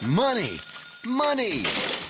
Money. Money.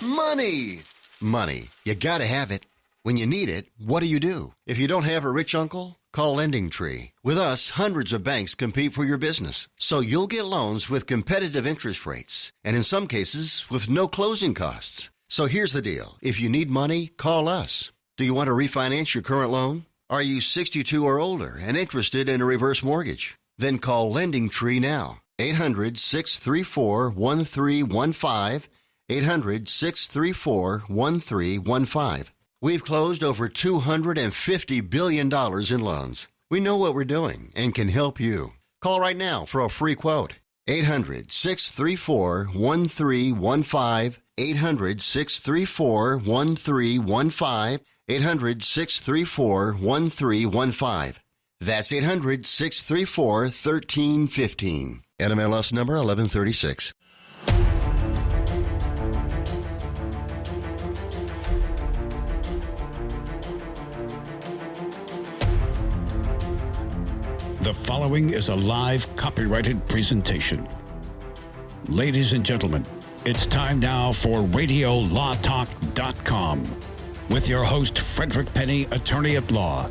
Money. Money. You gotta have it. When you need it, what do? If you don't have a rich uncle, call Lending Tree. With us, hundreds of banks compete for your business, so you'll get loans with competitive interest rates, and in some cases, with no closing costs. So here's the deal. If you need money, call us. Do you want to refinance your current loan? Are you 62 or older and interested in a reverse mortgage? Then call Lending Tree now. 800-634-1315. 800-634-1315. We've closed over $250 billion in loans. We know what we're doing and can help you. Call right now for a free quote. 800-634-1315. 800-634-1315. 800-634-1315. That's 800-634-1315. NMLS number 1136. The following is a live copyrighted presentation. Ladies and gentlemen, it's time now for RadioLawTalk.com with your host, Frederick Penney, attorney at law.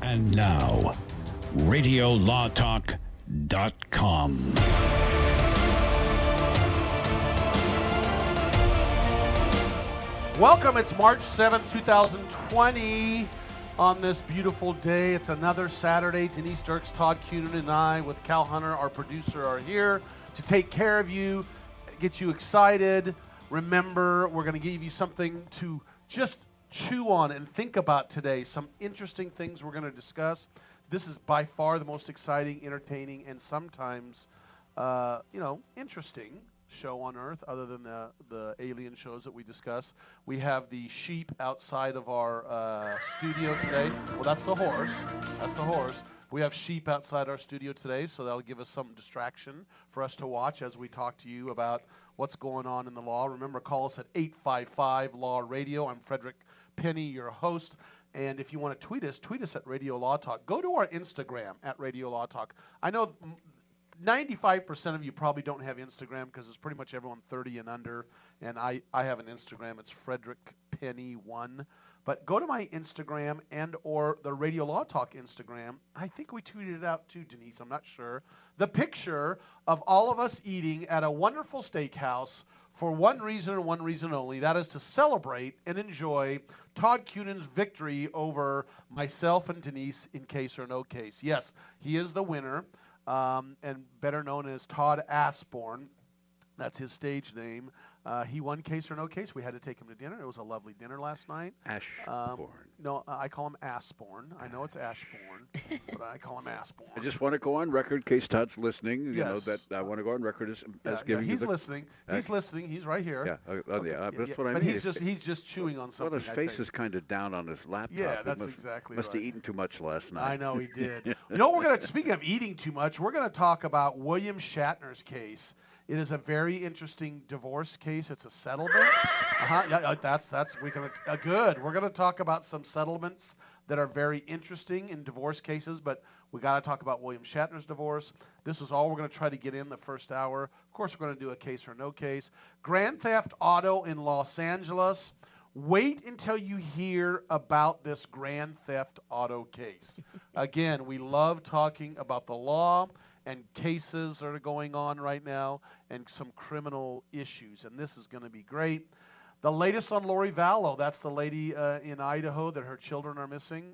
And now, RadioLawTalk.com. Welcome. It's March 7th, 2020. On this beautiful day, it's another Saturday. Denise Dirks, Todd Cunin, and I, with Cal Hunter, our producer, are here to take care of you, get you excited. Remember, we're going to give you something to just chew on and think about today. Some interesting things we're going to discuss. This is by far the most exciting, entertaining, and sometimes, interesting show on Earth, other than the alien shows that we discuss. We have the sheep outside of our studio today. Well, that's the horse. That's the horse. We have sheep outside our studio today, so that'll give us some distraction for us to watch as we talk to you about what's going on in the law. Remember, call us at 855-LAW-RADIO. I'm Frederick Penney, your host. And if you want to tweet us at Radio Law Talk. Go to our Instagram at Radio Law Talk. I know 95% of you probably don't have Instagram because it's pretty much everyone 30 and under, and I have an Instagram. It's Frederick Penney 1. But go to my Instagram and or the Radio Law Talk Instagram. I think we tweeted it out too, Denise. I'm not sure. The picture of all of us eating at a wonderful steakhouse for one reason and one reason only. That is to celebrate and enjoy Todd Cunin's victory over myself and Denise in Case or No Case. Yes, he is the winner. And better known as Todd Asborn. That's his stage name. He won Case or No Case. We had to take him to dinner. It was a lovely dinner last night. Ashbourne. No, I call him Asborn. I know it's Ashbourne, but I call him Asborn. I just want to go on record, in case Todd's listening. You know Yes. that I want to go on record as giving he's you the... listening. He's listening. He's right here. Yeah, that's what I but mean. he's just chewing on something. Well, his face is kind of down on his laptop. Yeah, that's exactly Must right. have eaten too much last night. I know he did. You know, we're going to, speaking of eating too much, we're going to talk about William Shatner's case. It is a very interesting divorce case. It's a settlement. Yeah, good. We're going to talk about some settlements that are very interesting in divorce cases, but we got to talk about William Shatner's divorce. This is all we're going to try to get in the first hour. Of course, we're going to do a Case or No Case. Grand Theft Auto in Los Angeles. Wait until you hear about this Grand Theft Auto case. Again, we love talking about the law and cases that are going on right now and some criminal issues, and this is going to be great. The latest on Lori Vallow, that's the lady in Idaho that her children are missing.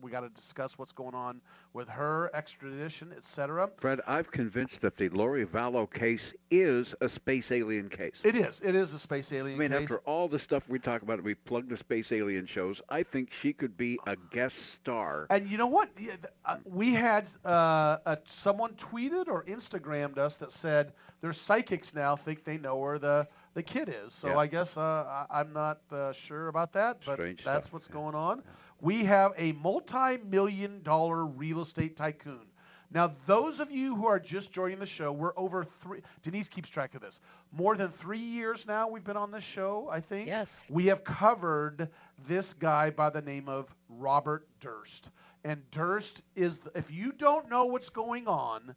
We got to discuss what's going on with her, extradition, etc. Fred, I've convinced that the Lori Vallow case is a space alien case. It is. It is a space alien case. After all the stuff we talk about, we plug the space alien shows, I think she could be a guest star. And you know what? We had someone tweeted or Instagrammed us that said their psychics now think they know where the kid is. So Yeah. I guess I'm not sure about that, but Strange that's stuff. what's going on. Yeah. We have a multi-million-dollar real estate tycoon. Now, those of you who are just joining the show, we're over Denise keeps track of this. More than 3 years now we've been on this show, I think. Yes. We have covered this guy by the name of Robert Durst. And Durst is, if you don't know what's going on,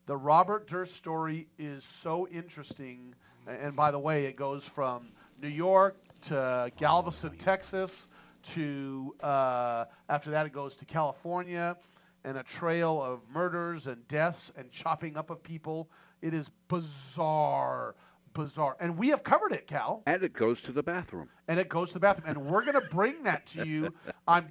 The Robert Durst story is so interesting. And by the way, it goes from New York to Galveston, Texas, to after that it goes to California, and a trail of murders and deaths and chopping up of people. It is bizarre, bizarre. And we have covered it, Cal. And it goes to the bathroom. And it goes to the bathroom. And we're going to bring that to you. I'm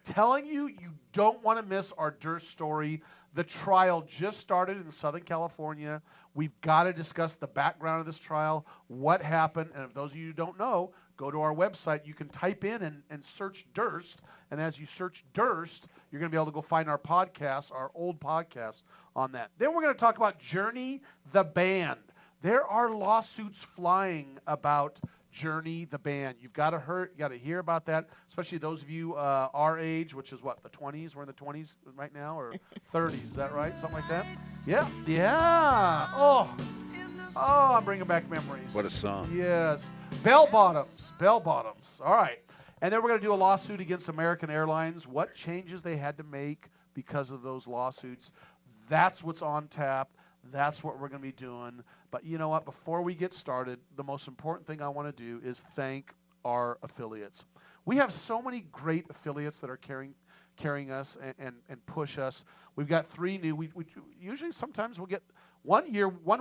telling you, you don't want to miss our Durst story. The trial just started in Southern California. We've got to discuss the background of this trial, what happened. And if those of you who don't know, go to our website. You can type in and search Durst. And as you search Durst, you're going to be able to go find our podcast, our old podcast on that. Then we're going to talk about Journey the band. There are lawsuits flying about Journey the band. You've got to hear about that, especially those of you our age, which is what, the 20s? We're in the 20s right now, or 30s, is that right? Something like that? Yeah. Oh, I'm bringing back memories. What a song. Yes. Bell bottoms. All right. And then we're going to do a lawsuit against American Airlines, what changes they had to make because of those lawsuits. That's what's on tap. That's what we're going to be doing. But you know what? Before we get started, the most important thing I want to do is thank our affiliates. We have so many great affiliates that are carrying us and push us. We've got 3 new. We usually sometimes we'll get 1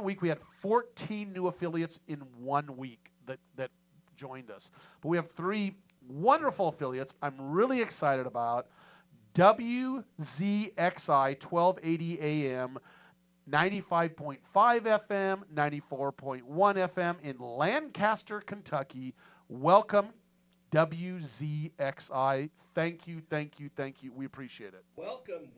week we had 14 new affiliates in 1 week that joined us. But we have 3 wonderful affiliates I'm really excited about. WZXI 1280 AM, 95.5 FM, 94.1 FM in Lancaster, Kentucky. Welcome, WZXI. Thank you. We appreciate it. Welcome.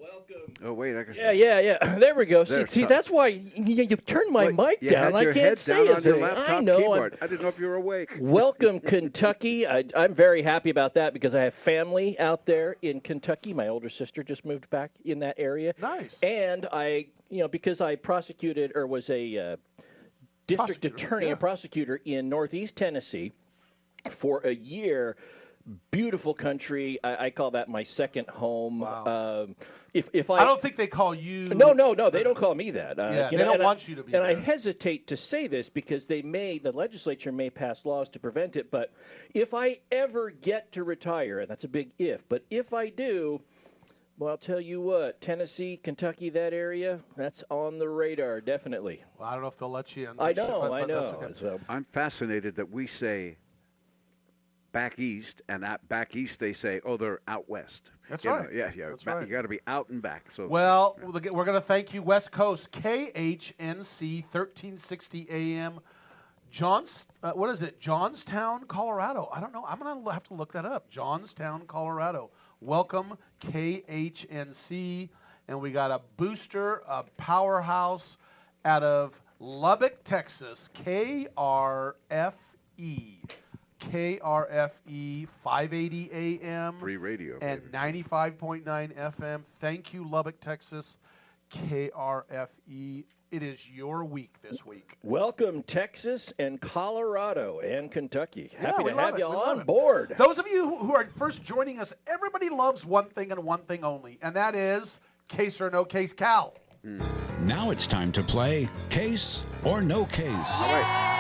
Oh, wait. Yeah. There we go. There, See, that's why you turned my mic you down. had your I can't head say down a on your thing. laptop I know. keyboard. I didn't know if you were awake. Welcome, Kentucky. I'm very happy about that because I have family out there in Kentucky. My older sister just moved back in that area. Nice. And because I prosecuted or was a district attorney and prosecutor in Northeast Tennessee for a year. Beautiful country. I call that my second home. Wow. If I don't think they call you. No, they don't call me that. They don't want you to be. And there. I hesitate to say this because the legislature may pass laws to prevent it. But if I ever get to retire, and that's a big if, but if I do, well, I'll tell you what, Tennessee, Kentucky, that area, that's on the radar, definitely. Well, I don't know if they'll let you in. I know. Okay. So, I'm fascinated that we say back east, and back east they say, oh, they're out west. That's You right. know, yeah. That's right. You got to be out and back. So Well, we're going to thank you, West Coast, KHNC 1360 AM. What is it? Johnstown, Colorado. I don't know. I'm going to have to look that up. Johnstown, Colorado. Welcome, KHNC. And we got a booster, a powerhouse out of Lubbock, Texas, KRFE. KRFE 580 AM free radio. and 95.9 FM. Thank you, Lubbock, Texas. KRFE. It is your week this week. welcome, Texas and Colorado and Kentucky. Happy we to love have it. you We love on it. board. Those of you who are first joining us, everybody loves one thing and one thing only, and that is Case or No Case Cal. Now it's time to play Case or No Case. All right.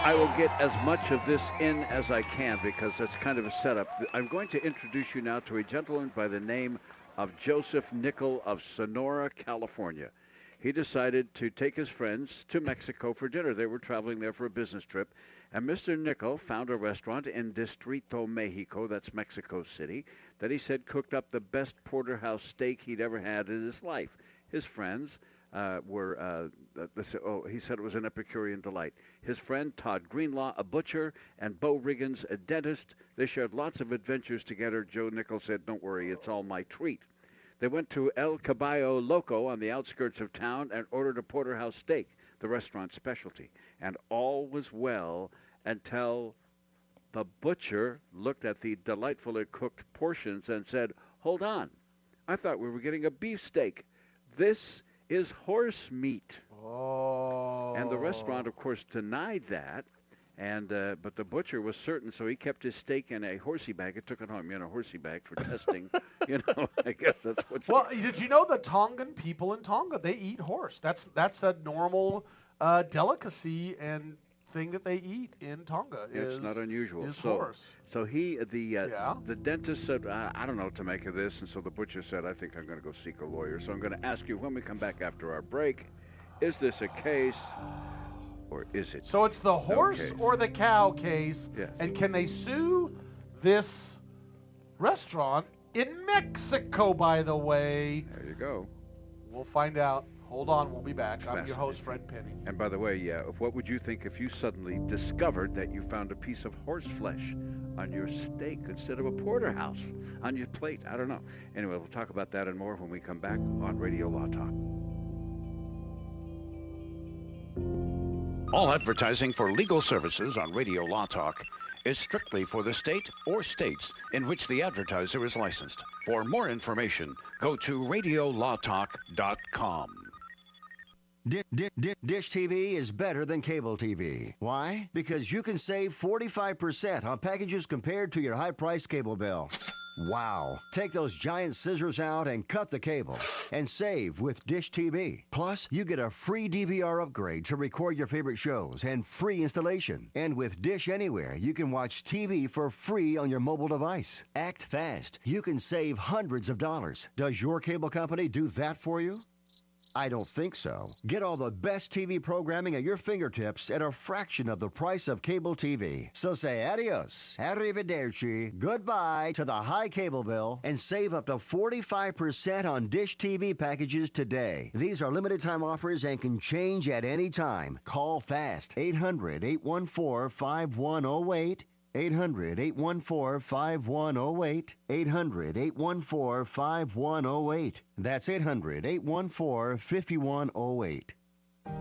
I will get as much of this in as I can because that's kind of a setup. I'm going to introduce you now to a gentleman by the name of Joseph Nickel of Sonora, California. He decided to take his friends to Mexico for dinner. They were traveling there for a business trip. And Mr. Nickel found a restaurant in Distrito, Mexico, that's Mexico City, that he said cooked up the best porterhouse steak he'd ever had in his life. His friends he said it was an Epicurean delight. His friend Todd Greenlaw, a butcher, and Bo Riggins, a dentist, they shared lots of adventures together. Joe Nickel said, don't worry, it's all my treat. They went to El Caballo Loco on the outskirts of town and ordered a porterhouse steak, the restaurant's specialty. And all was well until the butcher looked at the delightfully cooked portions and said, hold on, I thought we were getting a beef steak. This is horse meat. Oh. And the restaurant, of course, denied that. And but the butcher was certain, so he kept his steak in a horsey bag. It took it home, horsey bag for testing. I guess that's what. Well, did you know the Tongan people in Tonga, they eat horse? That's a normal delicacy and thing that they eat in Tonga. It's not unusual. Is horse. So the dentist said, I don't know what to make of this, and so the butcher said, I think I'm going to go seek a lawyer. So I'm going to ask you when we come back after our break, is this a case? Or is it? So it's the horse or the cow case, yes. And can they sue this restaurant in Mexico, by the way? There you go. We'll find out. Hold on, we'll be back. I'm your host, Fred Penney. And by the way, what would you think if you suddenly discovered that you found a piece of horse flesh on your steak instead of a porterhouse on your plate? I don't know. Anyway, we'll talk about that and more when we come back on Radio Law Talk. All advertising for legal services on Radio Law Talk is strictly for the state or states in which the advertiser is licensed. For more information, go to radiolawtalk.com. Dish TV is better than cable TV. Why? Because you can save 45% on packages compared to your high-priced cable bill. Wow. Take those giant scissors out and cut the cable and save with Dish TV. Plus, you get a free DVR upgrade to record your favorite shows and free installation. And with Dish Anywhere, you can watch TV for free on your mobile device. Act fast. You can save hundreds of dollars. Does your cable company do that for you? I don't think so. Get all the best TV programming at your fingertips at a fraction of the price of cable TV. So say adios, arrivederci, goodbye to the high cable bill and save up to 45% on Dish TV packages today. These are limited time offers and can change at any time. Call fast. 800-814-5108. 800-814-5108. 800-814-5108. That's 800-814-5108.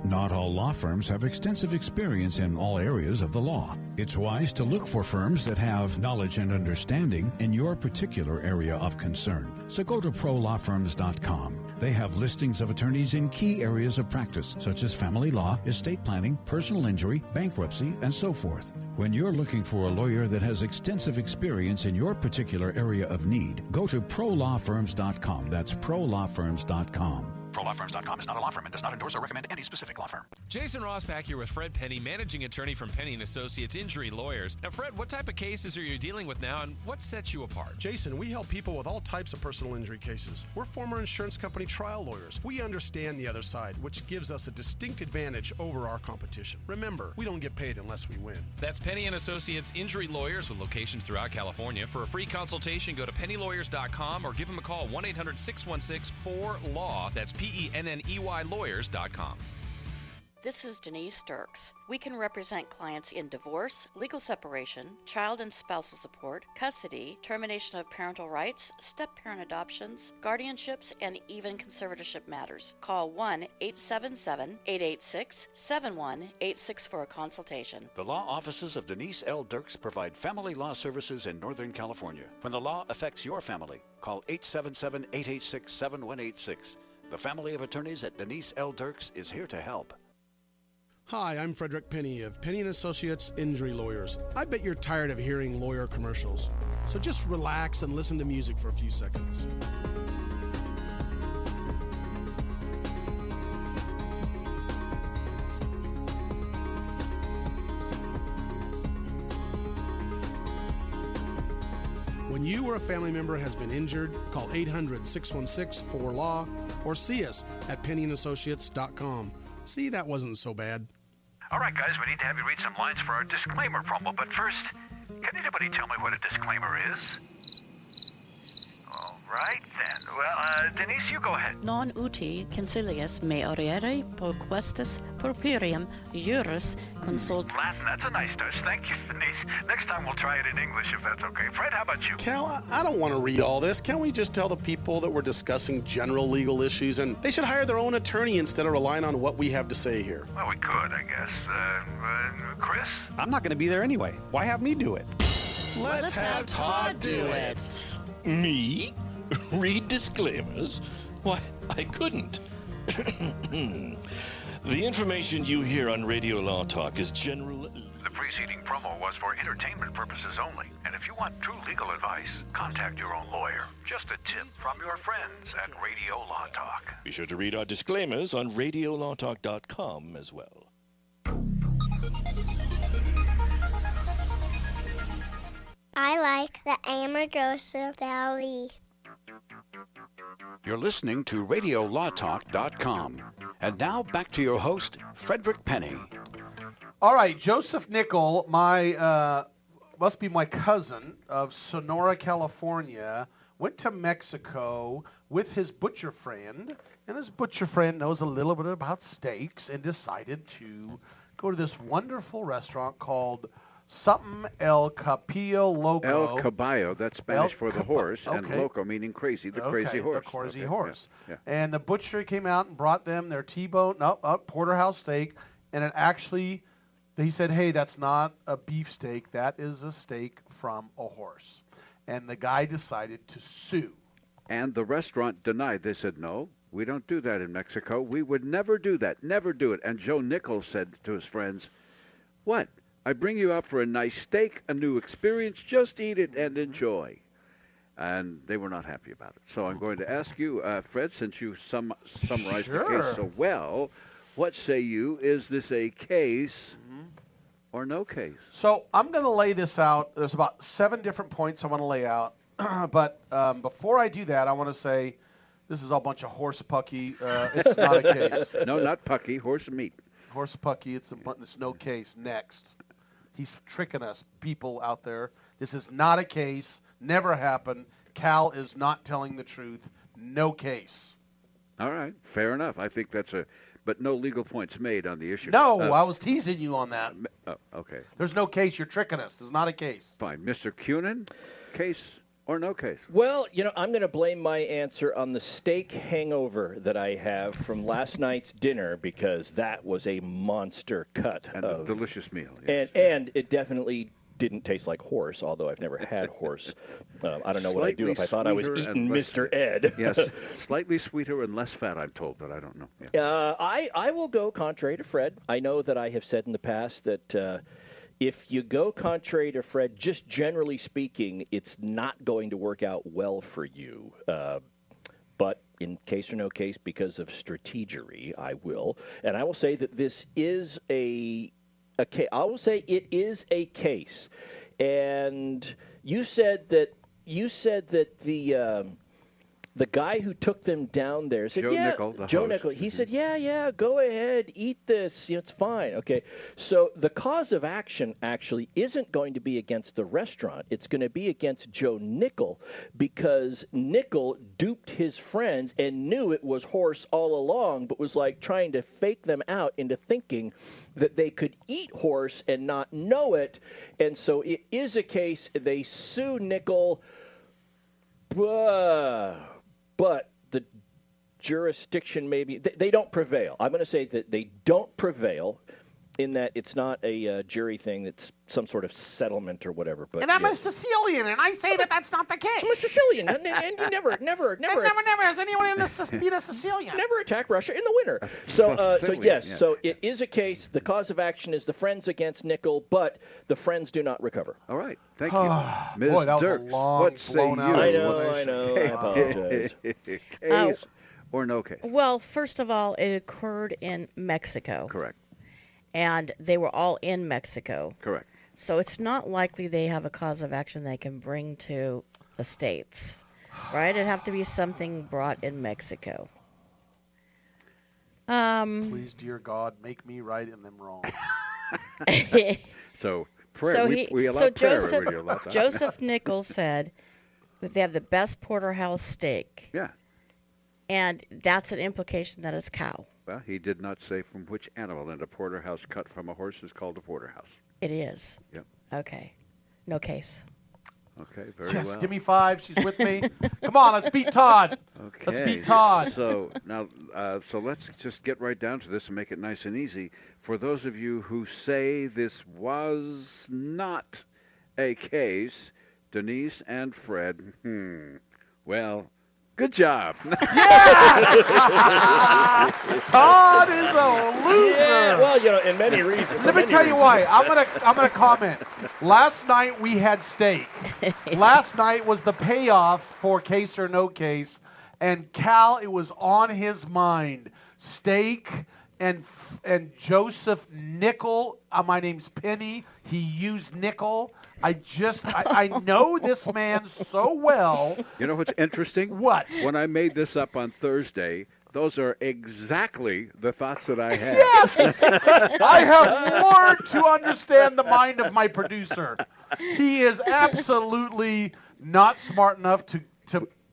Not all law firms have extensive experience in all areas of the law. It's wise to look for firms that have knowledge and understanding in your particular area of concern. So go to prolawfirms.com. They have listings of attorneys in key areas of practice, such as family law, estate planning, personal injury, bankruptcy, and so forth. When you're looking for a lawyer that has extensive experience in your particular area of need, go to prolawfirms.com. That's prolawfirms.com. ProLawFirms.com is not a law firm and does not endorse or recommend any specific law firm. Jason Rosbach here with Fred Penney, managing attorney from Penney & Associates Injury Lawyers. Now, Fred, what type of cases are you dealing with now, and what sets you apart? Jason, we help people with all types of personal injury cases. We're former insurance company trial lawyers. We understand the other side, which gives us a distinct advantage over our competition. Remember, we don't get paid unless we win. That's Penney & Associates Injury Lawyers with locations throughout California. For a free consultation, go to pennylawyers.com or give them a call, 1-800-616-4LAW. That's PENNEY lawyers.com. This is Denise Dirks. We can represent clients in divorce, legal separation, child and spousal support, custody, termination of parental rights, step-parent adoptions, guardianships, and even conservatorship matters. Call 1-877-886-7186 for a consultation. The law offices of Denise L. Dirks provide family law services in Northern California. When the law affects your family, call 877-886-7186. The family of attorneys at Denise L. Dirks is here to help. Hi, I'm Frederick Penney of Penney & Associates Injury Lawyers. I bet you're tired of hearing lawyer commercials. So just relax and listen to music for a few seconds. When you or a family member has been injured, call 800-616-4LAW or see us at PenneyandAssociates.com. See, that wasn't so bad. All right, guys, we need to have you read some lines for our disclaimer promo, but first, can anybody tell me what a disclaimer is? All right, then. Well, Denise, you go ahead. Non uti concilius me oriere proquestis purpurium juris consult. Latin, that's a nice touch. Thank you, Denise. Next time we'll try it in English, if that's okay. Fred, how about you? Cal, I don't want to read all this. Can't we just tell the people that we're discussing general legal issues and they should hire their own attorney instead of relying on what we have to say here? Well, we could, I guess. Chris? I'm not going to be there anyway. Why have me do it? Let's have Todd do it. Me? Read disclaimers? Why, I couldn't. The information you hear on Radio Law Talk is general. The preceding promo was for entertainment purposes only. And if you want true legal advice, contact your own lawyer. Just a tip from your friends at Radio Law Talk. Be sure to read our disclaimers on radiolawtalk.com as well. I like the Amargosa Valley. You're listening to radiolawtalk.com. And now back to your host, Frederick Penney. All right, Joseph Nickel, must be my cousin of Sonora, California, went to Mexico with his butcher friend, and his butcher friend knows a little bit about steaks and decided to go to this wonderful restaurant called something El Capillo Loco. El Caballo, that's Spanish for the horse, and loco meaning crazy, the crazy horse. The crazy horse. Yeah. And the butcher came out and brought them their T-bone, porterhouse steak, and it actually, he said, hey, that's not a beef steak, that is a steak from a horse. And the guy decided to sue. And the restaurant denied. They said, no, we don't do that in Mexico. We would never do that, never do it. And Joe Nichols said to his friends, what? I bring you out for a nice steak, a new experience. Just eat it and enjoy. And they were not happy about it. So I'm going to ask you, Fred, since you summarized the case so well, what say you? Is this a case or no case? So I'm going to lay this out. There's about 7 different points I want to lay out. But before I do that, I want to say this is all a bunch of horse pucky. It's not a case. No, not pucky. Horse meat. Horse pucky. It's no case. Next. He's tricking us, people out there. This is not a case. Never happened. Cal is not telling the truth. No case. All right. Fair enough. I think that's but no legal points made on the issue. No, I was teasing you on that. Oh, okay. There's no case. You're tricking us. This is not a case. Fine. Mr. Cunin, case or no case? Well, I'm going to blame my answer on the steak hangover that I have from last night's dinner, because that was a monster cut. And a delicious meal. Yes. And it definitely didn't taste like horse, although I've never had horse. I don't know what I'd do if I thought I was eating Mr. Ed. Yes, slightly sweeter and less fat, I'm told, but I don't know. Yeah. I will go contrary to Fred. I know that I have said in the past that if you go contrary to Fred, just generally speaking, it's not going to work out well for you. But in case or no case, because of strategery, I will. And I will say that this is I will say it is a case. And you said that the guy who took them down there said, Joe Nickel. He said, yeah, go ahead, eat this. It's fine. Okay. So the cause of action actually isn't going to be against the restaurant. It's going to be against Joe Nickel, because Nickel duped his friends and knew it was horse all along, but was like trying to fake them out into thinking that they could eat horse and not know it. And so it is a case. They sue Nickel. But the jurisdiction maybe they don't prevail. I'm going to say that they don't prevail, in that it's not a jury thing. It's some sort of settlement or whatever. But and I'm a Sicilian, and I say that that's not the case. I'm a Sicilian, and you never has anyone been a Sicilian. Never attack Russia in the winter. So yes. Yeah. So it is a case. The cause of action is the friends against Nickel, but the friends do not recover. All right. Thank you, Ms. Boy, that was Dirks. a long, What say blown out I know. I apologize. Case or no case? Well, first of all, it occurred in Mexico. Correct. And they were all in Mexico. Correct. So it's not likely they have a cause of action they can bring to the States, right? It'd have to be something brought in Mexico. Please, dear God, make me right and them wrong. So prayer. We allow prayer at Radio Law Talk. Joseph Nichols said that they have the best porterhouse steak. Yeah. And that's an implication that it's cow. Well, he did not say from which animal, and a porterhouse cut from a horse is called a porterhouse. It is. Yep. Okay. No case. Okay, very yes, well. Give me 5. She's with me. Come on, let's beat Todd. Okay. Let's beat Todd. So now, so let's just get right down to this and make it nice and easy. For those of you who say this was not a case, Denise and Fred, well, Good job. Yes! Todd is a loser. Yeah, well, in many reasons. Let me tell you why. I'm gonna comment. Last night we had steak. Last night was the payoff for Case or No Case, and Cal, it was on his mind. Steak and Joseph Nickel. My name's Penney. He used nickel. I know this man so well. You know what's interesting? What? When I made this up on Thursday, those are exactly the thoughts that I had. Yes! I have learned to understand the mind of my producer. He is absolutely not smart enough to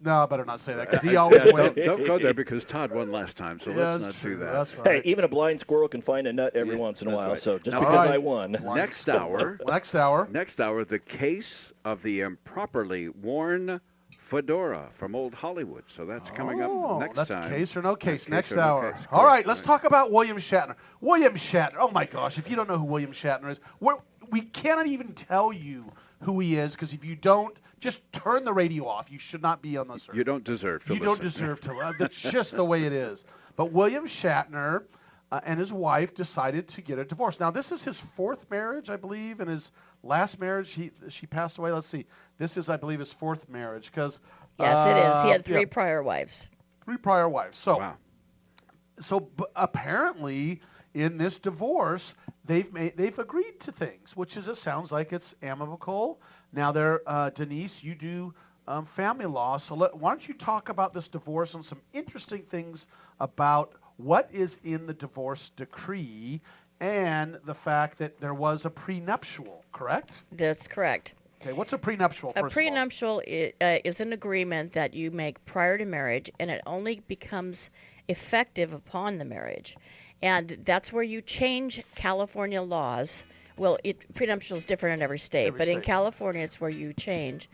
no, I better not say that because he always wins. Don't go there because Todd won last time, so let's not do that. That's right. Hey, even a blind squirrel can find a nut every once in a while, right. so just Now, because I won. Next hour, the case of the improperly worn fedora from old Hollywood. So that's coming up next time. That's Case or No Case next No hour. Case. All right, let's talk about William Shatner. William Shatner. Oh my gosh, if you don't know who William Shatner is, we cannot even tell you who he is because if you don't, just turn the radio off. You should not be on this earth. You don't deserve to You don't deserve to. That's just the way it is. But William Shatner and his wife decided to get a divorce. Now, this is his fourth marriage, I believe, and his last marriage, she passed away. Let's see. This is, I believe, his fourth marriage because yes, it is. He had three prior wives. 3 prior wives. So, wow. So apparently, in this divorce, they've agreed to things, which is it sounds like it's amicable. Now, Denise, you do family law, so why don't you talk about this divorce and some interesting things about what is in the divorce decree and the fact that there was a prenuptial, correct? That's correct. Okay, what's a prenuptial, first of all? A prenuptial is an agreement that you make prior to marriage, and it only becomes effective upon the marriage. And that's where you change California laws. Well, prenuptial is different in every state, but in California, it's where you change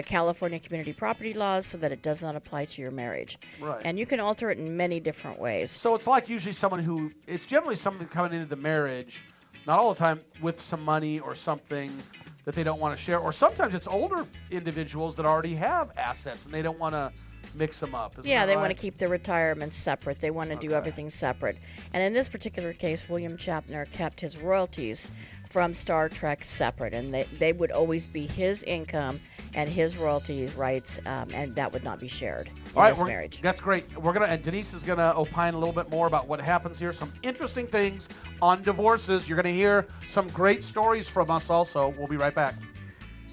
California community property laws so that it does not apply to your marriage. Right. And you can alter it in many different ways. So it's like usually it's generally someone coming into the marriage, not all the time, with some money or something that they don't want to share. Or sometimes it's older individuals that already have assets and they don't want to mix them up. Yeah, they want to keep their retirements separate. They want to do everything separate. And in this particular case, William Shatner kept his royalties from Star Trek separate, and they would always be his income and his royalty rights, and that would not be shared in this marriage. That's great. And Denise is going to opine a little bit more about what happens here. Some interesting things on divorces. You're going to hear some great stories from us also. We'll be right back.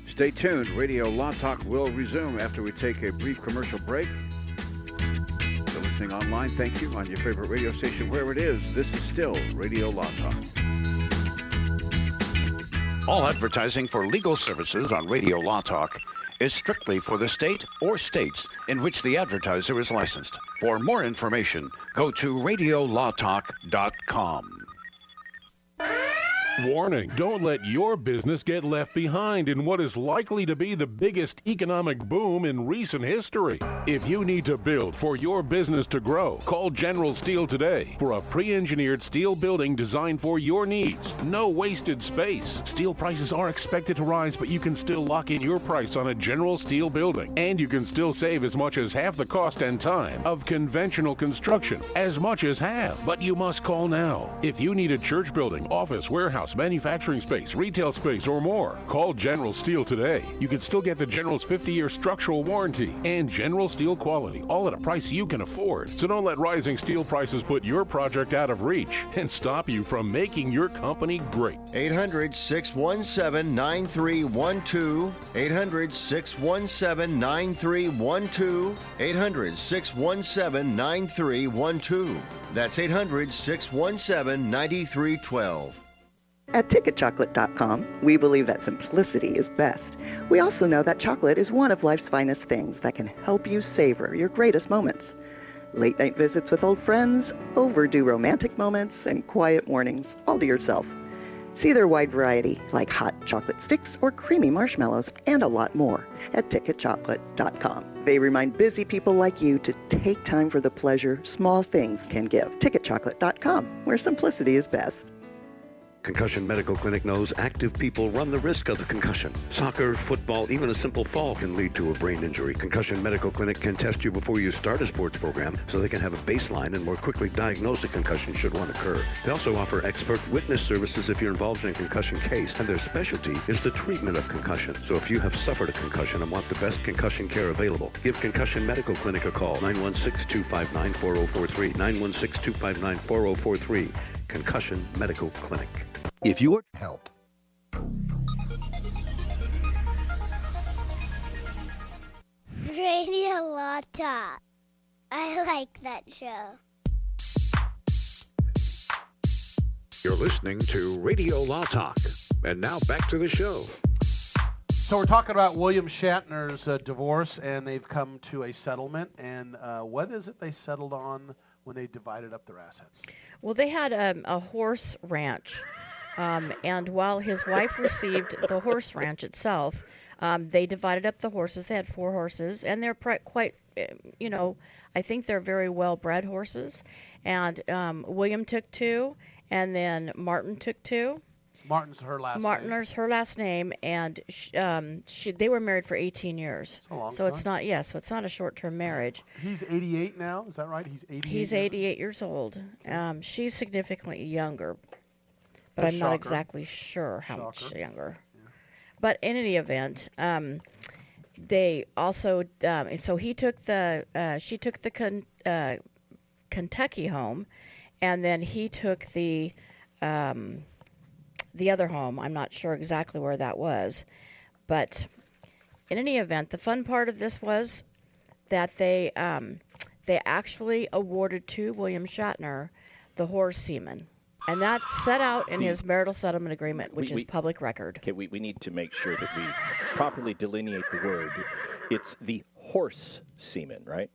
Stay tuned. Radio Law Talk will resume after we take a brief commercial break. For listening online, thank you. On your favorite radio station, wherever it is, this is still Radio Law Talk. All advertising for legal services on Radio Law Talk is strictly for the state or states in which the advertiser is licensed. For more information, go to radiolawtalk.com. Warning, don't let your business get left behind in what is likely to be the biggest economic boom in recent history. If you need to build for your business to grow, call General Steel today for a pre-engineered steel building designed for your needs. No wasted space. Steel prices are expected to rise, but you can still lock in your price on a General Steel building. And you can still save as much as half the cost and time of conventional construction. As much as half. But you must call now. If you need a church building, office, warehouse, manufacturing space, retail space, or more, call General Steel today. You can still get the General's 50-year structural warranty and General Steel quality, all at a price you can afford. So don't let rising steel prices put your project out of reach and stop you from making your company great. 800-617-9312. 800-617-9312. 800-617-9312. That's 800-617-9312. At TicketChocolate.com, we believe that simplicity is best. We also know that chocolate is one of life's finest things that can help you savor your greatest moments. Late-night visits with old friends, overdue romantic moments, and quiet mornings all to yourself. See their wide variety, like hot chocolate sticks or creamy marshmallows, and a lot more at TicketChocolate.com. They remind busy people like you to take time for the pleasure small things can give. TicketChocolate.com, where simplicity is best. Concussion Medical Clinic knows active people run the risk of the concussion. Soccer, football, even a simple fall can lead to a brain injury. Concussion Medical Clinic can test you before you start a sports program so they can have a baseline and more quickly diagnose a concussion should one occur. They also offer expert witness services if you're involved in a concussion case, and their specialty is the treatment of concussion. So if you have suffered a concussion and want the best concussion care available, give Concussion Medical Clinic a call, 916-259-4043, 916-259-4043, Concussion Medical Clinic. If you help. Radio Law Talk. I like that show. You're listening to Radio Law Talk. And now back to the show. So we're talking about William Shatner's divorce, and they've come to a settlement. And what is it they settled on when they divided up their assets? Well, they had a horse ranch. And while his wife received the horse ranch itself, they divided up the horses. They had 4 horses, and they're quite, I think they're very well-bred horses. And William took 2, and then Martin took 2. Martin's her last name. Martin's her last name, and they were married for 18 years. That's a long so time. So it's not a short-term marriage. He's 88 now, is that right? He's 88. He's 88 years old. She's significantly younger. But I'm not exactly sure how much younger. Yeah. But in any event, they also so she took the Kentucky home, and then he took the other home. I'm not sure exactly where that was, but in any event, the fun part of this was that they actually awarded to William Shatner the horse Semen. And that's set out in his marital settlement agreement, which is public record. Okay, we need to make sure that we properly delineate the word. It's the horse semen, right?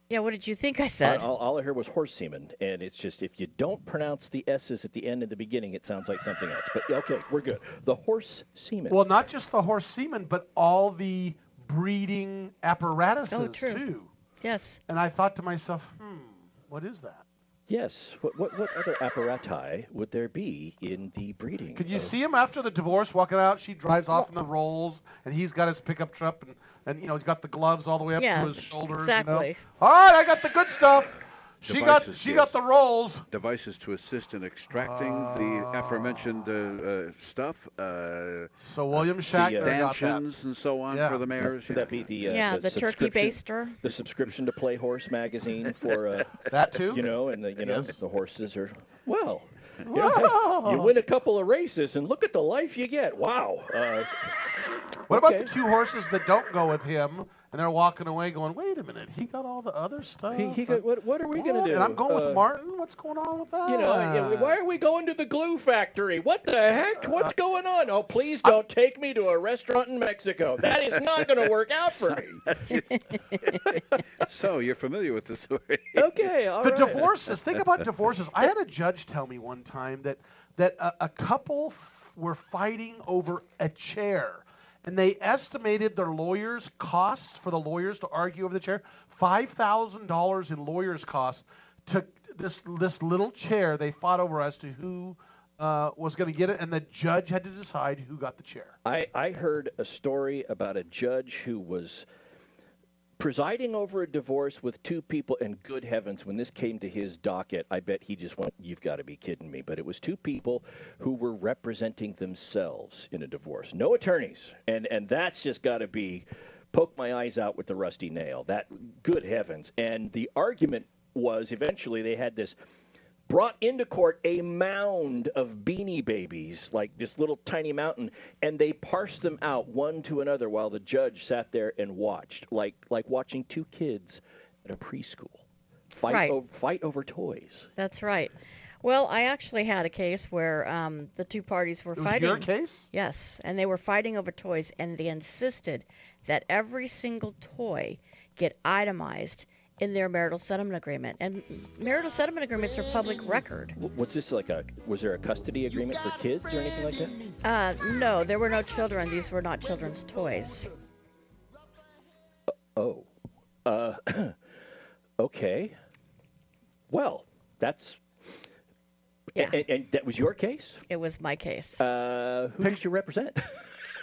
Yeah, what did you think I said? All I heard was horse semen, and it's just if you don't pronounce the S's at the end and the beginning, it sounds like something else. But okay, we're good. The horse semen. Well, not just the horse semen, but all the breeding apparatuses, too. Yes. And I thought to myself, what is that? Yes. What other apparati would there be in the breeding? Could you see him after the divorce walking out? She drives off in the rolls, and he's got his pickup truck, and he's got the gloves all the way up to his shoulders. Exactly. All right, I got the good stuff. She got the rolls. Devices to assist in extracting the aforementioned stuff. So William Shatner got that. And so on for the mares. Would that be the the turkey baster? The subscription to Play Horse magazine for that too. And the horses are you win a couple of races and look at the life you get. Wow. What about the 2 horses that don't go with him? And they're walking away going, wait a minute, he got all the other stuff. What are we going to do? And I'm going with Martin? What's going on with that? Why are we going to the glue factory? What the heck? What's going on? Oh, please don't take me to a restaurant in Mexico. That is not going to work out for me. So, you're familiar with the story. Okay, all right. The divorces. Think about divorces. I had a judge tell me one time that a couple were fighting over a chair. And they estimated their lawyers' costs for the lawyers to argue over the chair, $5,000 in lawyers' costs. To this little chair they fought over as to who was going to get it, and the judge had to decide who got the chair. I heard a story about a judge who was presiding over a divorce with 2 people, and good heavens, when this came to his docket, I bet he just went, you've got to be kidding me. But it was 2 people who were representing themselves in a divorce. No attorneys. And that's just got to be poke my eyes out with the rusty nail. That, good heavens. And the argument was eventually they had this brought into court a mound of Beanie Babies, like this little tiny mountain, and they parsed them out one to another while the judge sat there and watched, like watching 2 kids at a preschool fight over toys. That's right. Well, I actually had a case where the 2 parties were fighting. It was your case? Yes, and they were fighting over toys, and they insisted that every single toy get itemized in their marital settlement agreement. And marital settlement agreements are public record. What's this was there a custody agreement for kids or anything like that? No, there were no children. These were not children's toys. Okay. Well, that's Yeah. And that was your case? It was my case. Who did you represent?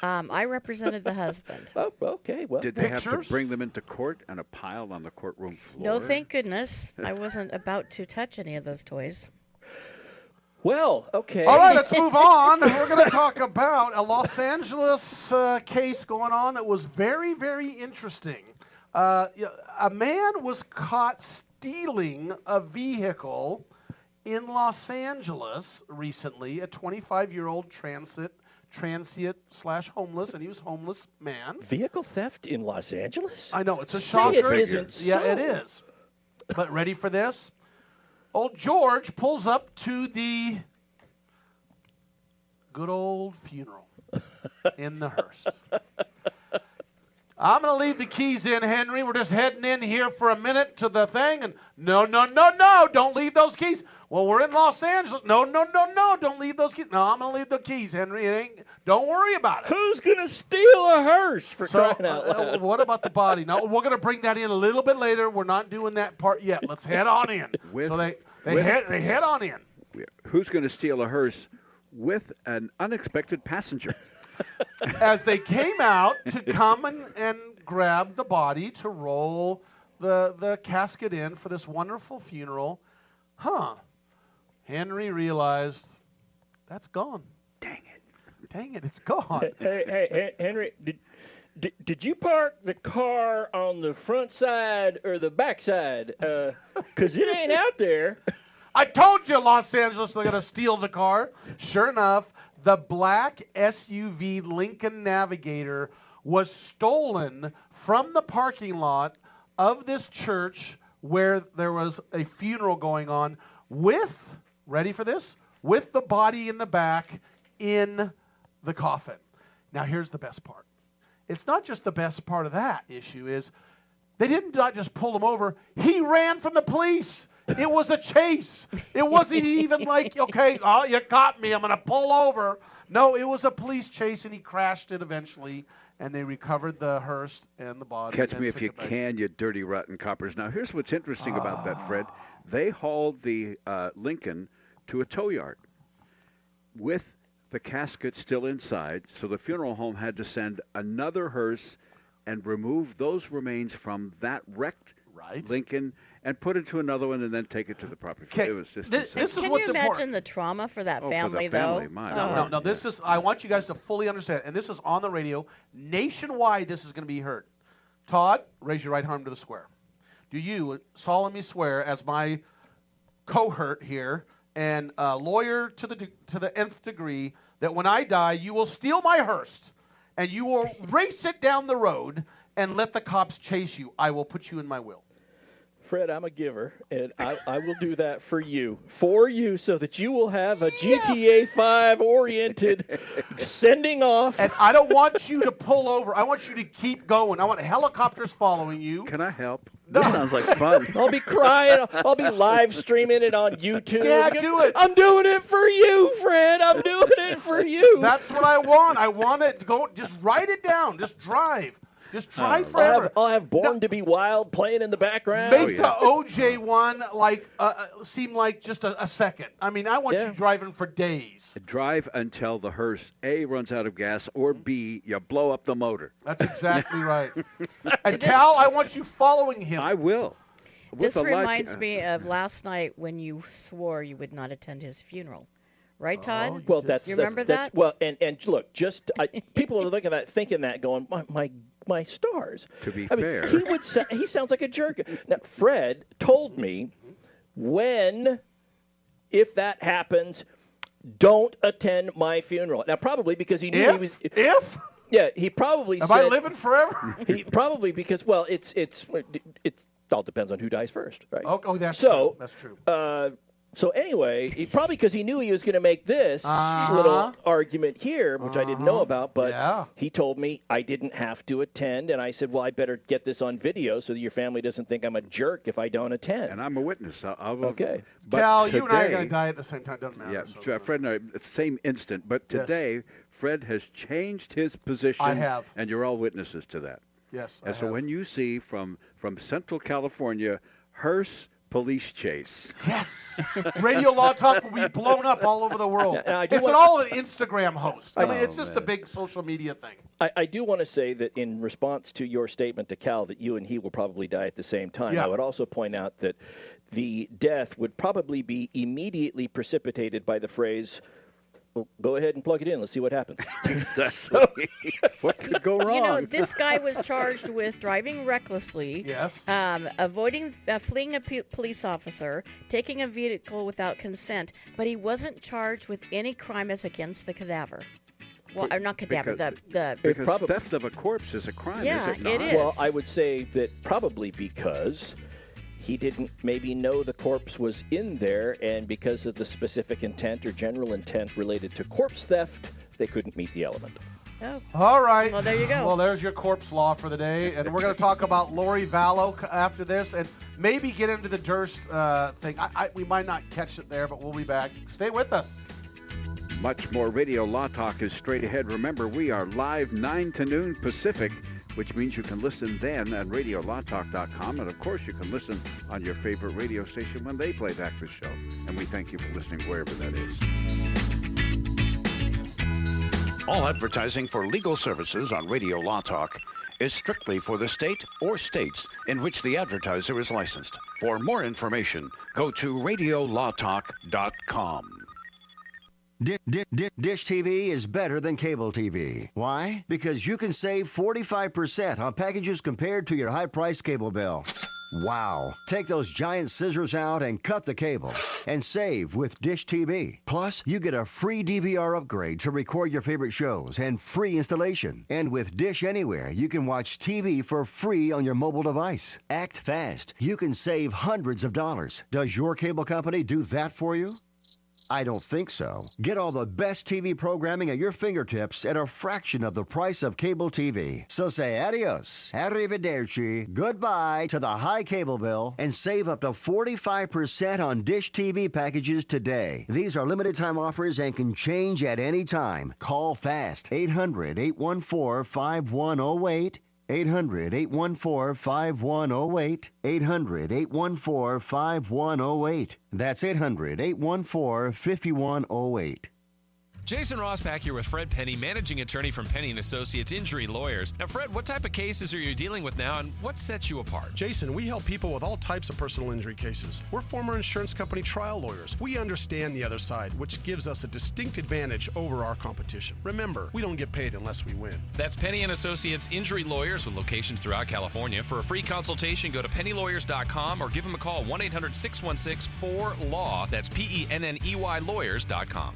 I represented the husband. Oh, okay. Well, did they have to bring them into court and a pile on the courtroom floor? No, thank goodness. I wasn't about to touch any of those toys. Well, okay. All right, let's move on. We're going to talk about a Los Angeles case going on that was very, very interesting. A man was caught stealing a vehicle in Los Angeles recently, a 25-year-old transient/homeless, and he was homeless man. Vehicle theft in Los Angeles? I know, it's a Say shocker. it isn't Yeah, so. it is. But ready for this? Old George pulls up to the good old funeral in the Hearse. I'm going to leave the keys in, Henry. We're just heading in here for a minute to the thing. And no, don't leave those keys. Well, we're in Los Angeles. No, don't leave those keys. No, I'm going to leave the keys, Henry. Don't worry about it. Who's going to steal a hearse for crying out loud? What about the body? No, we're going to bring that in a little bit later. We're not doing that part yet. Let's head on in. So they head on in. Who's going to steal a hearse with an unexpected passenger? As they came out to come and grab the body to roll the casket in for this wonderful funeral, Henry realized that's gone. Dang it, it's gone. Hey, Henry, did you park the car on the front side or the back side? 'Cause it ain't out there. I told you Los Angeles they're going to steal the car. Sure enough, the black SUV Lincoln Navigator was stolen from the parking lot of this church where there was a funeral going on with, ready for this, with the body in the back in the coffin. Now here's the best part. It's not just the best part of that issue is they didn't not just pull him over. He ran from the police. It was a chase. It wasn't even like, okay, oh, you caught me. I'm going to pull over. No, it was a police chase, and he crashed it eventually, and they recovered the hearse and the body. Catch me if you can, you dirty, rotten coppers. Now, here's what's interesting about that, Fred. They hauled the Lincoln to a tow yard with the casket still inside, so the funeral home had to send another hearse and remove those remains from that wrecked Lincoln and put it to another one and then take it to the property. It was just this is Can what's you imagine important. the trauma for that family, for the family, though? my No, this is, I want you guys to fully understand, and this is on the radio. Nationwide, this is going to be heard. Todd, raise your right arm to the square. Do you solemnly swear, as my cohort here and lawyer to the nth degree, that when I die, you will steal my hearse and you will race it down the road and let the cops chase you? I will put you in my will. Fred, I'm a giver, and I will do that for you, so that you will have a GTA 5 oriented sending off. And I don't want you to pull over. I want you to keep going. I want helicopters following you. Can I help? This sounds like fun. I'll be crying. I'll be live streaming it on YouTube. Yeah, do it. I'm doing it for you, Fred. I'm doing it for you. That's what I want. I want it to go. Just write it down. Just drive. Just drive forever. I'll have Born to Be Wild playing in the background. Make the OJ one seem like just a second. I mean, I want you driving for days. Drive until the hearse A runs out of gas or B, you blow up the motor. That's exactly right. And Cal, I want you following him. I will. This reminds me of last night when you swore you would not attend his funeral. Right, Todd? Well, you remember that? Well, and look, people are looking at that, thinking that, going, my stars. To be fair, he sounds like a jerk. Now, Fred told me if that happens, don't attend my funeral. Now, probably because he knew he was. If? Yeah, he probably Am said. I living forever? He probably because it all depends on who dies first, right? Oh, that's true. That's true. So anyway, probably because he knew he was going to make this little argument here, which I didn't know about, but he told me I didn't have to attend, and I said, well, I better get this on video so that your family doesn't think I'm a jerk if I don't attend. And I'm a witness. Okay. But Cal, today, you and I are going to die at the same time. Doesn't matter. Yeah, Fred and I at the same instant. But today, Fred has changed his position. I have. And you're all witnesses to that. Yes, And so when you see from Central California, Hearse police chase. Yes. Radio Law Talk will be blown up all over the world. Now, It's all an Instagram host. I mean, it's just a big social media thing. I do want to say that in response to your statement to Cal that you and he will probably die at the same time, Yeah. I would also point out that the death would probably be immediately precipitated by the phrase, well, go ahead and plug it in. Let's see what happens. What could go wrong? You know, this guy was charged with driving recklessly, yes, fleeing a police officer, taking a vehicle without consent, but he wasn't charged with any crime as against the cadaver. Well, or not cadaver, because theft of a corpse is a crime, yeah, is it not? it is. Well, I would say that probably because he didn't maybe know the corpse was in there, and because of the specific intent or general intent related to corpse theft, they couldn't meet the element. Oh. All right. Well, there you go. Well, there's your corpse law for the day, and we're going to talk about Lori Vallow after this, and maybe get into the Durst thing. We might not catch it there, but we'll be back. Stay with us. Much more Radio Law Talk is straight ahead. Remember, we are live 9 to noon Pacific, which means you can listen then on RadioLawTalk.com. And, of course, you can listen on your favorite radio station when they play back the show. And we thank you for listening wherever that is. All advertising for legal services on Radio Law Talk is strictly for the state or states in which the advertiser is licensed. For more information, go to RadioLawTalk.com. Dish TV is better than cable TV. Why? Because you can save 45% on packages compared to your high-priced cable bill. Wow. Take those giant scissors out and cut the cable and save with Dish TV. Plus, you get a free DVR upgrade to record your favorite shows and free installation. And with Dish Anywhere, you can watch TV for free on your mobile device. Act fast. You can save hundreds of dollars. Does your cable company do that for you? I don't think so. Get all the best TV programming at your fingertips at a fraction of the price of cable TV. So say adios, arrivederci, goodbye to the high cable bill and save up to 45% on Dish TV packages today. These are limited time offers and can change at any time. Call fast. 800-814-5108. 800-814-5108. 800-814-5108. That's 800-814-5108. Jason Rosbach here with Fred Penney, managing attorney from Penney & Associates Injury Lawyers. Now, Fred, what type of cases are you dealing with now, and what sets you apart? Jason, we help people with all types of personal injury cases. We're former insurance company trial lawyers. We understand the other side, which gives us a distinct advantage over our competition. Remember, we don't get paid unless we win. That's Penney & Associates Injury Lawyers with locations throughout California. For a free consultation, go to pennylawyers.com or give them a call, 1-800-616-4LAW. That's Penney lawyers.com.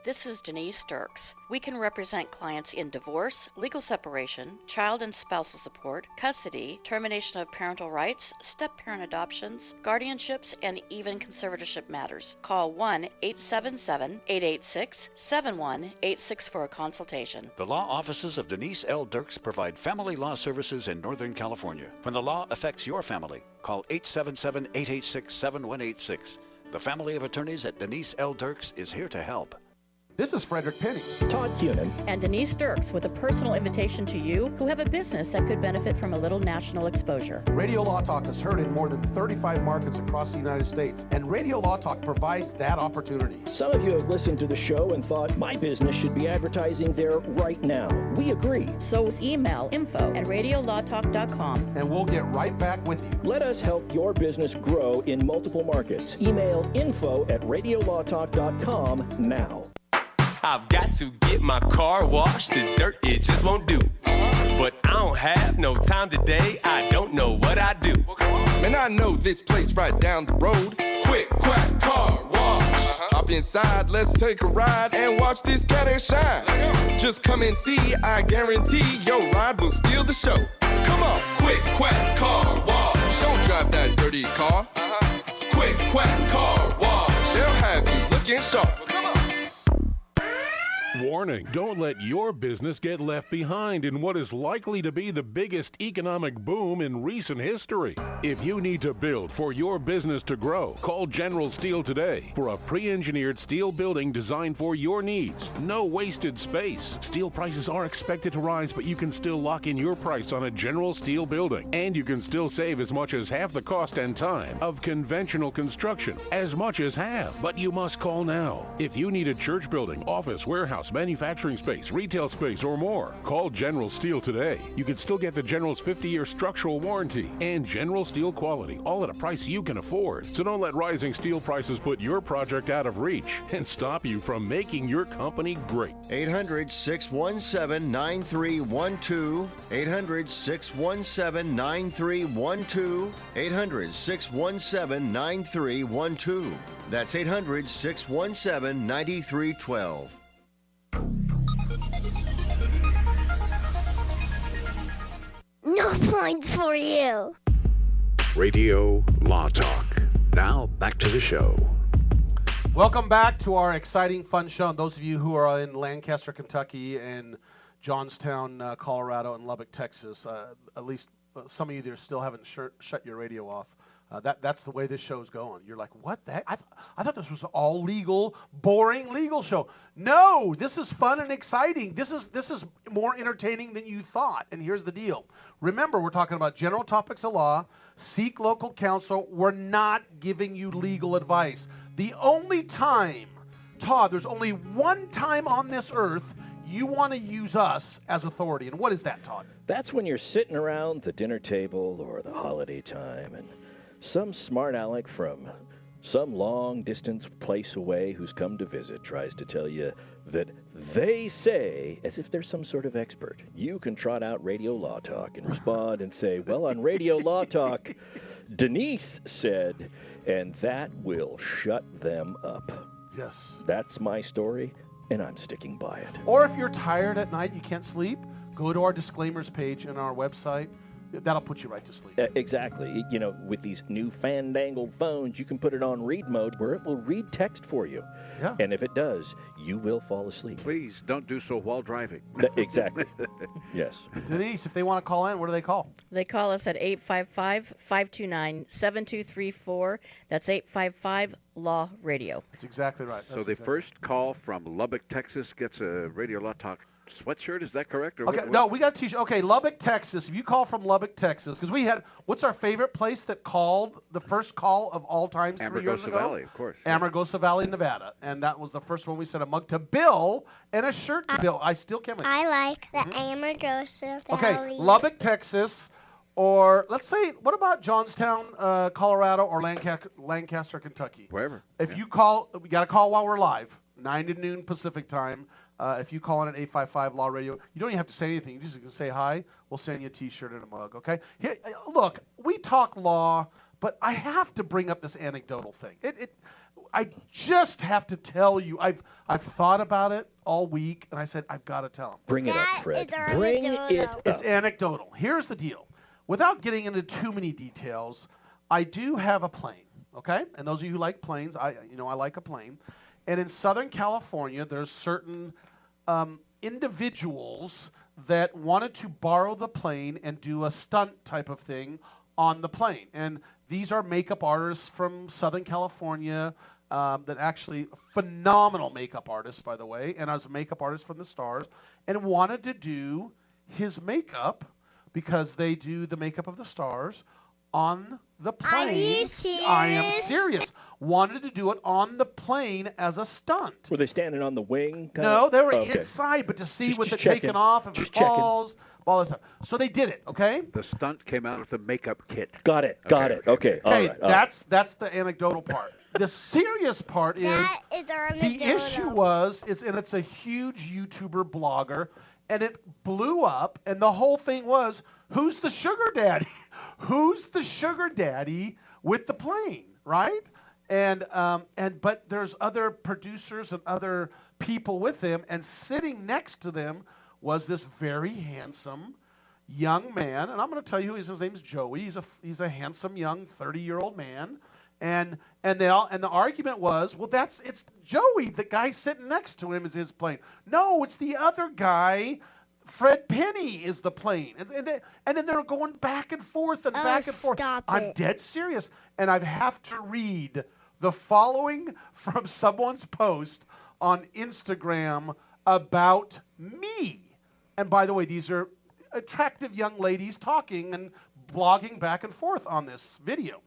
This is Denise Dirks. We can represent clients in divorce, legal separation, child and spousal support, custody, termination of parental rights, step-parent adoptions, guardianships, and even conservatorship matters. Call 1-877-886-7186 for a consultation. The law offices of Denise L. Dirks provide family law services in Northern California. When the law affects your family, call 877-886-7186. The family of attorneys at Denise L. Dirks is here to help. This is Frederick Penney, Todd Cunin, and Denise Dirks with a personal invitation to you who have a business that could benefit from a little national exposure. Radio Law Talk is heard in more than 35 markets across the United States, and Radio Law Talk provides that opportunity. Some of you have listened to the show and thought, my business should be advertising there right now. We agree. So email info@radiolawtalk.com, and we'll get right back with you. Let us help your business grow in multiple markets. Email info@radiolawtalk.com now. I've got to get my car washed. This dirt, it just won't do. But I don't have no time today. I don't know what I do. Man, I know this place right down the road. Quick Quack Car Wash. Hop inside, let's take a ride and watch this cat and shine. Just come and see, I guarantee your ride will steal the show. Come on, Quick Quack Car Wash. Don't drive that dirty car. Quick Quack Car Wash. They'll have you looking sharp. Warning, don't let your business get left behind in what is likely to be the biggest economic boom in recent history. If you need to build for your business to grow, call General Steel today for a pre-engineered steel building designed for your needs. No wasted space. Steel prices are expected to rise, but you can still lock in your price on a General Steel building. And you can still save as much as half the cost and time of conventional construction. As much as half. But you must call now. If you need a church building, office, warehouse, manufacturing space, retail space, or more, call General Steel today. You can still get the General's 50-year structural warranty and General Steel quality, all at a price you can afford. So don't let rising steel prices put your project out of reach and stop you from making your company great. 800-617-9312. 800-617-9312. 800-617-9312. That's 800-617-9312. No points for you. Radio Law Talk. Now, back to the show. Welcome back to our exciting, fun show. And those of you who are in Lancaster, Kentucky, and Johnstown, Colorado, and Lubbock, Texas, at least some of you there still haven't shut your radio off. That's the way this show's going. You're like, what the heck? I thought this was all legal, boring legal show. No, this is fun and exciting. This is more entertaining than you thought. And here's the deal. Remember, we're talking about general topics of law. Seek local counsel. We're not giving you legal advice. The only time, Todd, there's only one time on this earth you want to use us as authority. And what is that, Todd? That's when you're sitting around the dinner table or the holiday time and some smart aleck from some long-distance place away who's come to visit tries to tell you that they say, as if they're some sort of expert. You can trot out Radio Law Talk and respond and say, well, on Radio Law Talk, Denise said, and that will shut them up. Yes. That's my story, and I'm sticking by it. Or if you're tired at night, you can't sleep, go to our disclaimers page on our website. That'll put you right to sleep. Exactly. You know, with these new fandangled phones, you can put it on read mode where it will read text for you. Yeah. And if it does, you will fall asleep. Please don't do so while driving. Exactly. Yes. Denise, if they want to call in, what do they call? They call us at 855-529-7234. That's 855-LAW-RADIO. That's exactly right. So the first call from Lubbock, Texas gets a Radio Law Talk sweatshirt, is that correct? Or okay, no, we got a t-shirt. Okay, Lubbock, Texas. If you call from Lubbock, Texas, because we had, what's our favorite place that called the first call of all times 3 years ago? Amargosa Valley, of course. Amargosa Valley, Nevada. And that was the first one we sent a mug to Bill and a shirt to Bill. I still can't. I like the Amargosa Valley. Okay, Lubbock, Texas. Or let's say, what about Johnstown, Colorado, or Lancaster, Kentucky? Wherever. If you call, we got to call while we're live, 9 to noon Pacific time. If you call in at 855 Law Radio, you don't even have to say anything. You just can say hi. We'll send you a T-shirt and a mug. Okay. Here, look, we talk law, but I have to bring up this anecdotal thing. I just have to tell you. I've thought about it all week, and I said I've got to tell him. Bring it up, Fred. Bring it up. It's anecdotal. Here's the deal. Without getting into too many details, I do have a plane. Okay. And those of you who like planes, I like a plane. And in Southern California, there's certain individuals that wanted to borrow the plane and do a stunt type of thing on the plane. And these are makeup artists from Southern California that actually phenomenal makeup artists, by the way, and I was a makeup artist from the stars, and wanted to do his makeup because they do the makeup of the stars on the plane. Are you serious? I am serious. Wanted to do it on the plane as a stunt. Were they standing on the wing? No, they were inside, but to see with it taken off, if it falls, all this stuff. So they did it, okay? The stunt came out with the makeup kit. Got it. Okay. Okay, that's the anecdotal part. The serious part is the issue and it's a huge YouTuber blogger, and it blew up, and the whole thing was, who's the sugar daddy? Who's the sugar daddy with the plane, right? But there's other producers and other people with him, and sitting next to them was this very handsome young man, and I'm going to tell you his name's Joey. He's a handsome young 30-year-old man, And the argument was, well, it's Joey, the guy sitting next to him is his plane. No, it's the other guy. Fred Penney is the plane. And then they're going back and forth and back and forth. I'm dead serious. And I have to read the following from someone's post on Instagram about me. And by the way, these are attractive young ladies talking and blogging back and forth on this video.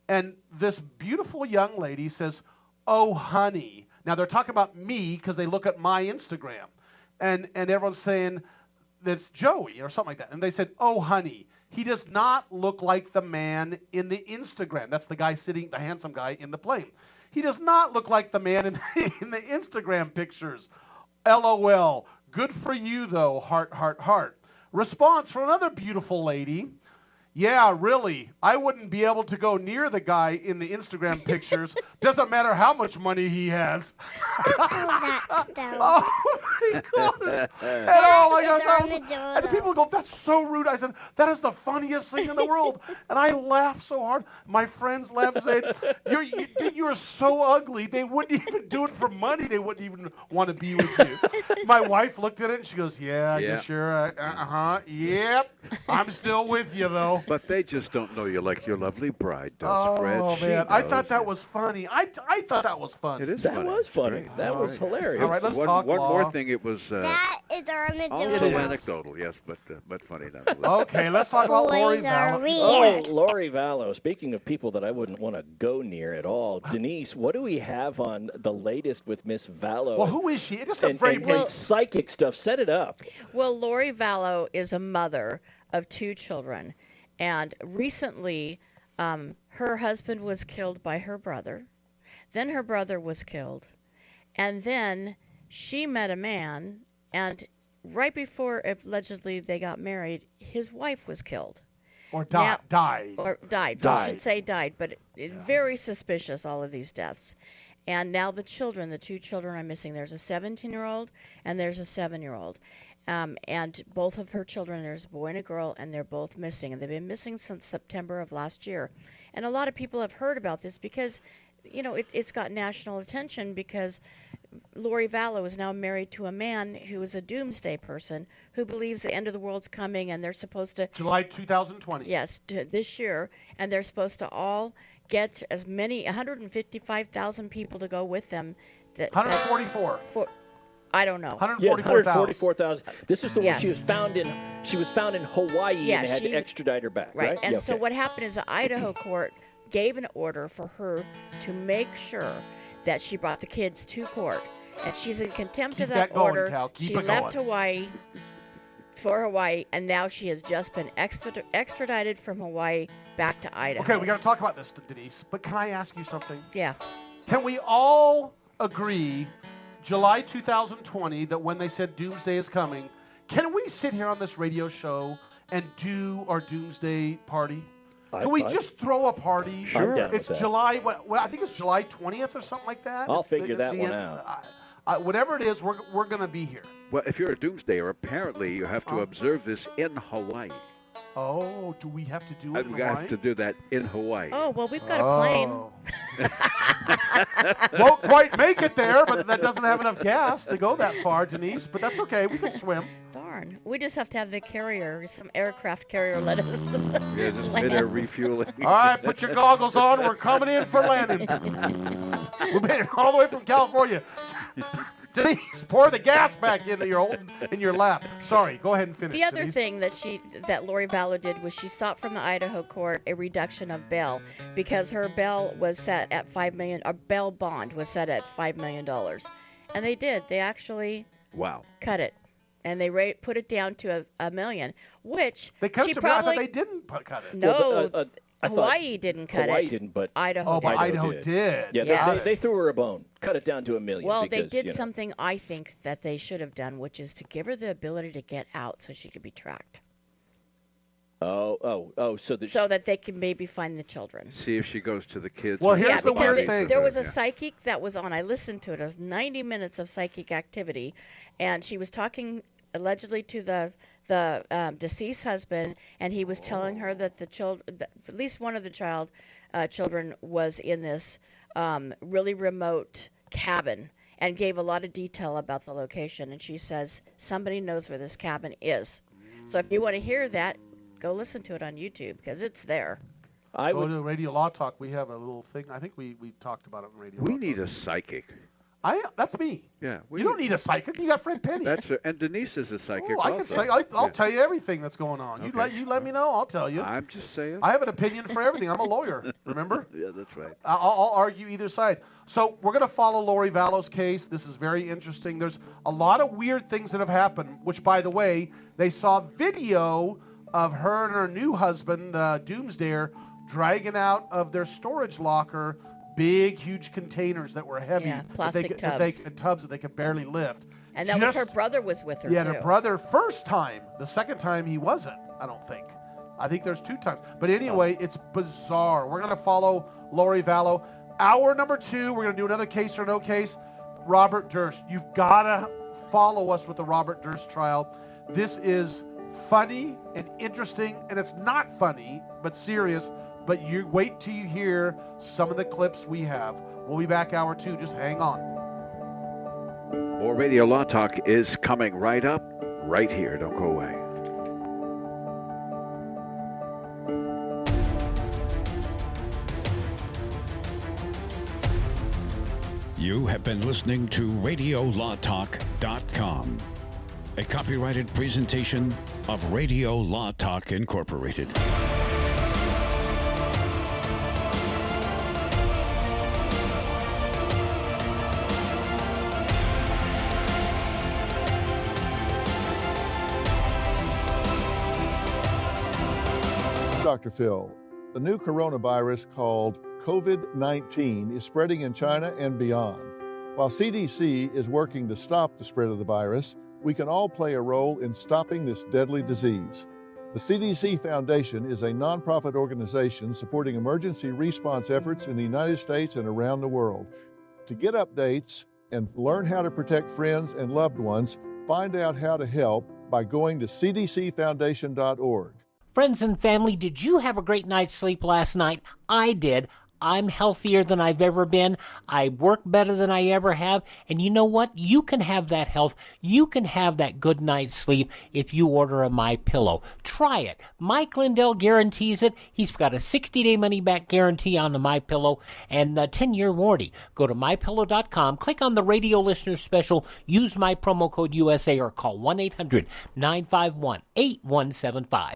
And this beautiful young lady says, "Oh, honey." Now, they're talking about me because they look at my Instagram. And everyone's saying that's Joey or something like that. And they said, "Oh, honey, he does not look like the man in the Instagram." That's the guy sitting, the handsome guy in the plane. "He does not look like the man in the Instagram pictures. LOL. Good for you, though. Heart, heart, heart." Response from another beautiful lady. "Yeah, really. I wouldn't be able to go near the guy in the Instagram pictures. Doesn't matter how much money he has." Oh, my goodness. And oh, my gosh. And people go, "That's so rude." I said, "That is the funniest thing in the world." And I laughed so hard. My friends laughed and said, "You're so ugly. They wouldn't even do it for money. They wouldn't even want to be with you." My wife looked at it and she goes, "Yeah, you sure? Uh-huh. Yep. I'm still with you, though." But they just don't know you like your lovely bride does, Fred. Oh, man. I thought that was funny. I thought that was funny. It is that funny. was funny. That was hilarious. All right, let's talk One law. more thing. It was that is armadillo. also anecdotal, yes, but funny nonetheless. Okay, let's talk about Lori Boys are Vallow. weird. Oh, Lori Vallow. Speaking of people that I wouldn't want to go near at all, Denise, what do we have on the latest with Miss Vallow? Well, who is she? Just a and, very and psychic stuff. Set it up. Well, Lori Vallow is a mother of 2 children. And recently, her husband was killed by her brother. Then her brother was killed. And then she met a man, and right before allegedly they got married, his wife was killed. Or died. Or died. I should say died, but very suspicious, all of these deaths. And now the 2 children are missing. There's a 17-year-old and there's a 7-year-old. And both of her children, there's a boy and a girl, and they're both missing. And they've been missing since September of last year. And a lot of people have heard about this because, it's got national attention because Lori Vallow is now married to a man who is a doomsday person who believes the end of the world's coming, and they're supposed to... July 2020. Yes, this year. And they're supposed to all get as many, 155,000 people to go with them. 144. I don't know. 144,000. This is the one she was found in. She was found in Hawaii and had to extradite her back. Right. And so what happened is the Idaho court gave an order for her to make sure that she brought the kids to court, and she's in contempt of that order. Cal. Keep she it left going. Hawaii for Hawaii, and now she has just been extradited from Hawaii back to Idaho. Okay, we got to talk about this, Denise. But can I ask you something? Yeah. Can we all agree? July 2020, that when they said doomsday is coming, can we sit here on this radio show and do our doomsday party? Can we just throw a party? Sure. It's July, what I think it's July 20th or something like that. I'll figure that one out. Whatever it is, we're going to be here. Well, if you're a doomsdayer, apparently you have to observe this in Hawaii. Oh, do we have to do it in We Hawaii? have to do that in Hawaii. Oh, well, we've got a plane. Won't quite make it there, but that doesn't have enough gas to go that far, Denise. But that's okay. We can swim. Darn. We just have to have the carrier, some aircraft carrier let us Yeah, just mid-air refueling. All right, put your goggles on. We're coming in for landing. We made it all the way from California. Denise, pour the gas back in that you're holding in your lap. Sorry, go ahead and finish. The other Denise. thing that Lori Vallow did was she sought from the Idaho court a reduction of bail because her bail was set at $5 million. Our bail bond was set at $5 million, and they did. They actually cut it, and they put it down to $1 million, which they cut she it to probably I thought they didn't cut it. No. Hawaii didn't cut it. Hawaii didn't, but Idaho did. Idaho did. Yeah, they threw her a bone. Cut it down to $1 million. Well, because, they did something I think that they should have done, which is to give her the ability to get out so she could be tracked. So that they can maybe find the children. See if she goes to the kids. Well, here's the weird thing. There was a psychic that was on. I listened to it. It was 90 minutes of psychic activity, and she was talking allegedly to the the deceased husband, and he was telling her that the children, at least one of the children, was in this really remote cabin, and gave a lot of detail about the location. And she says somebody knows where this cabin is. So if you want to hear that, go listen to it on YouTube because it's there. Go to Radio Law Talk. We have a little thing. I think we talked about it on Radio Law Talk. We need a psychic. That's me. Yeah. You don't need a psychic. You got Fred Penney. And Denise is a psychic. Oh, I can say. I'll tell you everything that's going on. Okay. You let me know. I'll tell you. I'm just saying. I have an opinion for everything. I'm a lawyer. Remember? Yeah, that's right. I'll argue either side. So we're going to follow Lori Vallow's case. This is very interesting. There's a lot of weird things that have happened, which, by the way, they saw video of her and her new husband, the Doomsdayer, dragging out of their storage locker big, huge containers that were heavy. Yeah, plastic tubs that they could barely lift. And that was her brother was with her, too. Yeah, her brother first time. The second time he wasn't, I don't think. I think there's 2 times. But anyway, it's bizarre. We're going to follow Lori Vallow. Hour number 2, we're going to do another case or no case. Robert Durst. You've got to follow us with the Robert Durst trial. This is funny and interesting, and it's not funny, but serious. But you wait till you hear some of the clips we have. We'll be back hour 2. Just hang on. More Radio Law Talk is coming right up, right here. Don't go away. You have been listening to RadioLawTalk.com, a copyrighted presentation of Radio Law Talk Incorporated. Dr. Phil, the new coronavirus called COVID-19 is spreading in China and beyond. While CDC is working to stop the spread of the virus, we can all play a role in stopping this deadly disease. The CDC Foundation is a nonprofit organization supporting emergency response efforts in the United States and around the world. To get updates and learn how to protect friends and loved ones, find out how to help by going to cdcfoundation.org. Friends and family, did you have a great night's sleep last night? I did. I'm healthier than I've ever been. I work better than I ever have. And you know what? You can have that health. You can have that good night's sleep if you order a MyPillow. Try it. Mike Lindell guarantees it. He's got a 60-day money-back guarantee on the MyPillow and a 10-year warranty. Go to MyPillow.com, click on the radio listener special, use my promo code USA, or call 1-800-951-8175.